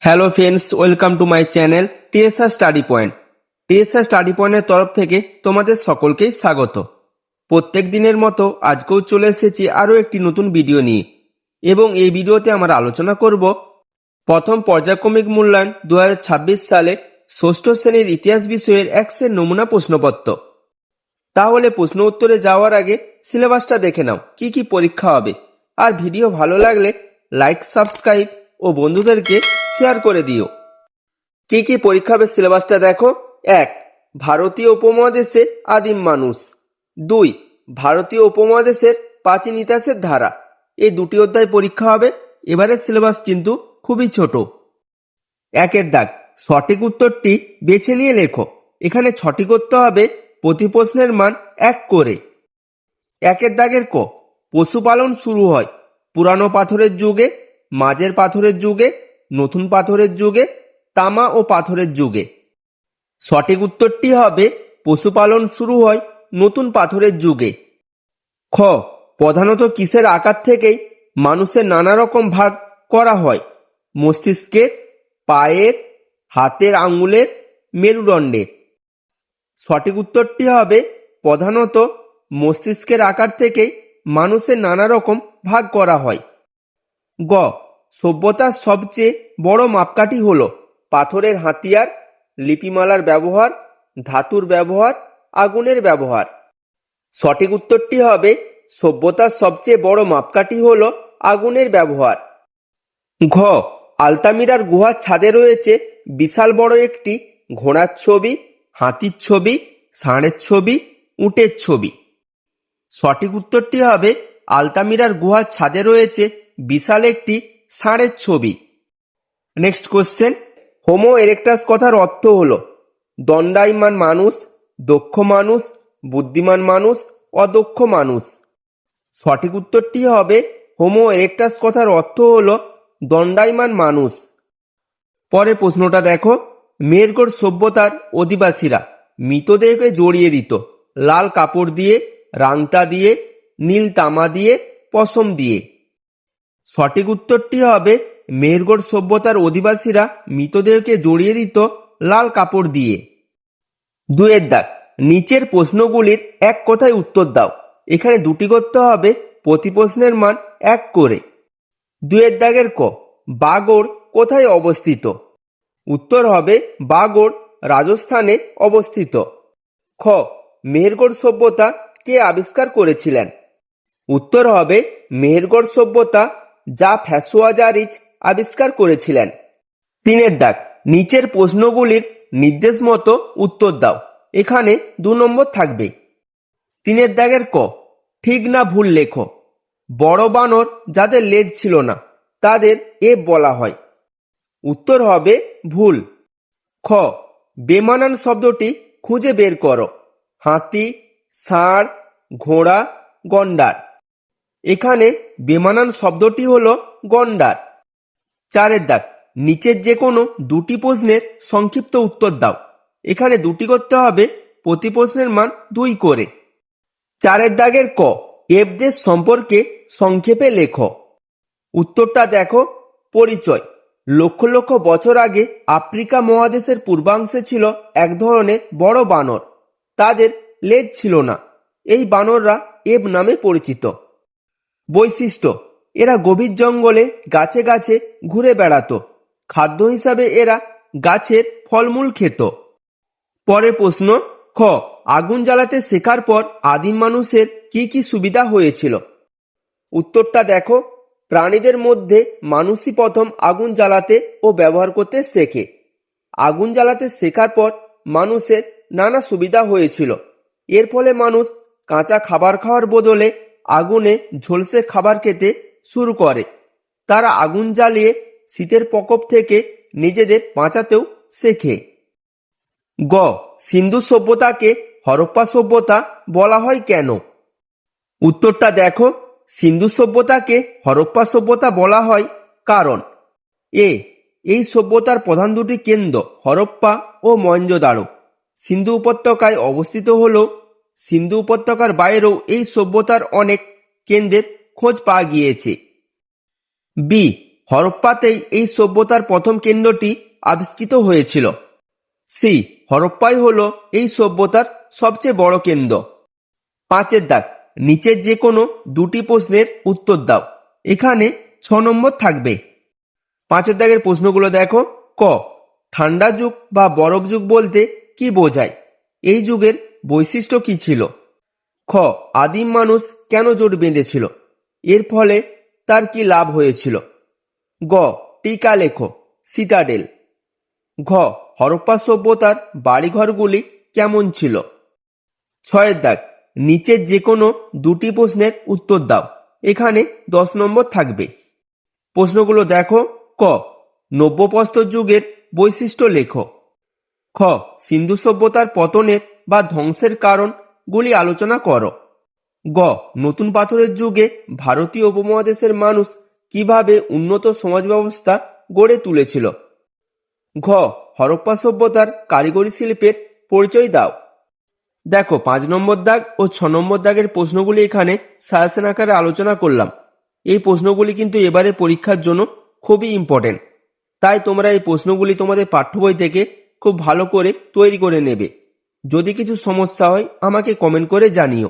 Hello friends, welcome to my channel TSR study point. TSR study পয়েন্টের তরফ থেকে তোমাদের সকলকেই স্বাগত। প্রত্যেক দিনের মতো আজকেও চলে এসেছি আরও একটি নতুন ভিডিও নিয়ে, এবং এই ভিডিওতে আমরা আলোচনা করব প্রথম পর্যায়ক্রমিক মূল্যায়ন 2026 সালে ষষ্ঠ শ্রেণীর ইতিহাস বিষয়ের এক্সের নমুনা প্রশ্নপত্র। তাহলে প্রশ্ন উত্তরে যাওয়ার আগে সিলেবাসটা দেখে নাও, কি কি পরীক্ষা হবে। আর ভিডিও ভালো লাগলে লাইক, সাবস্ক্রাইব ও বন্ধুদেরকে শেয়ার করে দিও। কি কি পরীক্ষা হবে সিলেবাসটা দেখো। 1. ভারতীয় উপমহাদেশে আদিম মানুষ। 2. ভারতীয় উপমহাদেশের প্রাচীন ইতিহাসের ধারা। এই দুটি অধ্যায় পরীক্ষা হবে। এবারের সিলেবাস কিন্তু খুবই ছোট। 1 দাগ, সঠিক উত্তরটি বেছে নিয়ে লেখো। এখানে 6টি করতে হবে, প্রতি প্রশ্নের মান 1 করে। 1 দাগের ক, পশুপালন শুরু হয় পুরানো পাথরের যুগে, মাঝের পাথরের যুগে, নতুন পাথরের যুগে, তামা ও পাথরের যুগে। সঠিক উত্তরটি হবে পশুপালন শুরু হয় নতুন পাথরের যুগে। খ, প্রধানত কিসের আকার থেকেই মানুষের নানা রকম ভাগ করা হয়? মস্তিষ্কের, পায়ের, হাতের আঙ্গুলের, মেরুদণ্ডের। সঠিক উত্তরটি হবে প্রধানত মস্তিষ্কের আকার থেকেই মানুষের নানা রকম ভাগ করা হয়। গ, সভ্যতার সবচেয়ে বড় মাপকাঠি হল পাথরের হাতিয়ার, লিপিমালার ব্যবহার, ধাতুর ব্যবহার, আগুনের ব্যবহার। সঠিক উত্তরটি হবে সভ্যতার সবচেয়ে বড় মাপকাঠি হল আগুনের ব্যবহার। ঘ, আলতামিরার গুহার ছাদে রয়েছে বিশাল বড় একটি ঘোড়ার ছবি, হাতির ছবি, ষাঁড়ের ছবি, উটের ছবি। সঠিক উত্তরটি হবে আলতামিরার গুহার ছাদে রয়েছে বিশাল একটি ষাঁড়ের ছবি। নেক্সট কোশ্চেন, হোমো এরেক্টাস কথার অর্থ হল দণ্ডায়মান মানুষ, দক্ষ মানুষ, বুদ্ধিমান মানুষ, অদক্ষ মানুষ। সঠিক উত্তরটি হবে হোমো এরেক্টাস কথার অর্থ হল দণ্ডায়মান মানুষ। পরে প্রশ্নটা দেখো, মেহেরগড় সভ্যতার অধিবাসীরা মৃতদেহকে জড়িয়ে দিত লাল কাপড় দিয়ে, রাংতা দিয়ে, নীল তামা দিয়ে, পশম দিয়ে। সঠিক উত্তরটি হবে মেহেরগড় সভ্যতার অধিবাসীরা মৃতদেহকে জড়িয়ে দিত লাল কাপড় দিয়ে। 2 দাগ, নিচের প্রশ্নগুলির এক কথায় উত্তর দাও। এখানে দুটি করতে হবে, প্রতি প্রশ্নের মান 1 করে। 2 দাগের ক, বাগড় কোথায় অবস্থিত? উত্তর হবে বাগড় রাজস্থানে অবস্থিত। খ, মেহেরগড় সভ্যতা কে আবিষ্কার করেছিলেন? উত্তর হবে মেহেরগড় সভ্যতা জাফর আবিষ্কার করেছিলেন। 3 দাগ, নিচের প্রশ্নগুলির নির্দেশ মতো উত্তর দাও। এখানে 2 নম্বর থাকবে। 3 দাগের ক, ঠিক না ভুল লেখো। বড় বানর যাদের লেজ ছিল না তাদের এব বলা হয়। উত্তর হবে ভুল। খ, বেমানান শব্দটি খুঁজে বের করো। হাতি, ষাঁড়, ঘোড়া, গন্ডার। এখানে বেমানান শব্দটি হলো গন্ডার। 4 দাগ, নিচের যে কোনো দুটি প্রশ্নের সংক্ষিপ্ত উত্তর দাও। এখানে দুটি করতে হবে, প্রতি প্রশ্নের মান 2 করে। 4 দাগের ক, এবদেশ সম্পর্কে সংক্ষেপে লেখো। উত্তরটা দেখো, পরিচয়। লক্ষ লক্ষ বছর আগে আফ্রিকা মহাদেশের পূর্বাংশে ছিল এক ধরনের বড় বানর। তাদের লেজ ছিল না। এই বানররা এব নামে পরিচিত। বৈশিষ্ট্য, এরা গভীর জঙ্গলে গাছে গাছে ঘুরে বেড়াতো। খাদ্য হিসাবে এরা গাছের ফলমূল খেত। পরের প্রশ্ন, খ, আগুন জ্বালাতে শেখার পর আদিম মানুষের কি কি সুবিধা হয়েছিল? উত্তরটা দেখো, প্রাণীদের মধ্যে মানুষই প্রথম আগুন জ্বালাতে ও ব্যবহার করতে শেখে। আগুন জ্বালাতে শেখার পর মানুষের নানা সুবিধা হয়েছিল। এর ফলে মানুষ কাঁচা খাবার খাওয়ার বদলে আগুনে ঝলসে খাবার খেতে শুরু করে। তারা আগুন জ্বালিয়ে শীতের প্রকোপ থেকে নিজেদের বাঁচাতেও শেখে। গ, সিন্ধু সভ্যতাকে হরপ্পা সভ্যতা বলা হয় কেন? উত্তরটা দেখো, সিন্ধু সভ্যতাকে হরপ্পা সভ্যতা বলা হয় কারণ এ, এই সভ্যতার প্রধান দুটি কেন্দ্র হরপ্পা ও মহেঞ্জোদারো সিন্ধু উপত্যকায় অবস্থিত হলেও সিন্ধু উপত্যকার বাইরেও এই সভ্যতার অনেক কেন্দ্রের খোঁজ পাওয়া গিয়েছে। বি, হরপ্পাতেই এই সভ্যতার প্রথম কেন্দ্রটি আবিষ্কৃত হয়েছিল। সি, হরপ্পাই হলো এই সভ্যতার সবচেয়ে বড় কেন্দ্র। 5 দাগ, নিচের যে কোনো দুটি প্রশ্নের উত্তর দাও। এখানে 6 নম্বর থাকবে। 5 দাগের প্রশ্নগুলো দেখো। ক, ঠান্ডা যুগ বা বরফ যুগ বলতে কি বোঝায়? এই যুগের বৈশিষ্ট্য কি ছিল? খ, আদিম মানুষ কেন জোট বেঁধেছিল? এর ফলে তার কি লাভ হয়েছিল? গ, টিকা লেখো, সিটাডেল। ঘ, হরপ্পা সভ্যতার বাড়িঘরগুলি কেমন ছিল? 6 দাগ, নিচের যে কোনো দুটি প্রশ্নের উত্তর দাও। এখানে 10 নম্বর থাকবে। প্রশ্নগুলো দেখো। ক, নব্যপ্রস্তর যুগের বৈশিষ্ট্য লেখো। খ, সিন্ধু সভ্যতার পতনের বা ধ্বংসের কারণগুলি আলোচনা করো। গ, নতুন পাথরের যুগে ভারতীয় উপমহাদেশের মানুষ কিভাবে উন্নত সমাজ ব্যবস্থা গড়ে তুলেছিল। ঘ, হরপ্পা সভ্যতার কারিগরি শিল্পের পরিচয় দাও। দেখো, 5 নম্বর দাগ ও 6 নম্বর দাগের প্রশ্নগুলি এখানে সাজেশন আকারে আলোচনা করলাম। এই প্রশ্নগুলি কিন্তু এবারে পরীক্ষার জন্য খুবই ইম্পর্টেন্ট। তাই তোমরা এই প্রশ্নগুলি তোমাদের পাঠ্য বই থেকে খুব ভালো করে তৈরি করে নেবে। যদি কিছু সমস্যা হয় আমাকে কমেন্ট করে জানিও।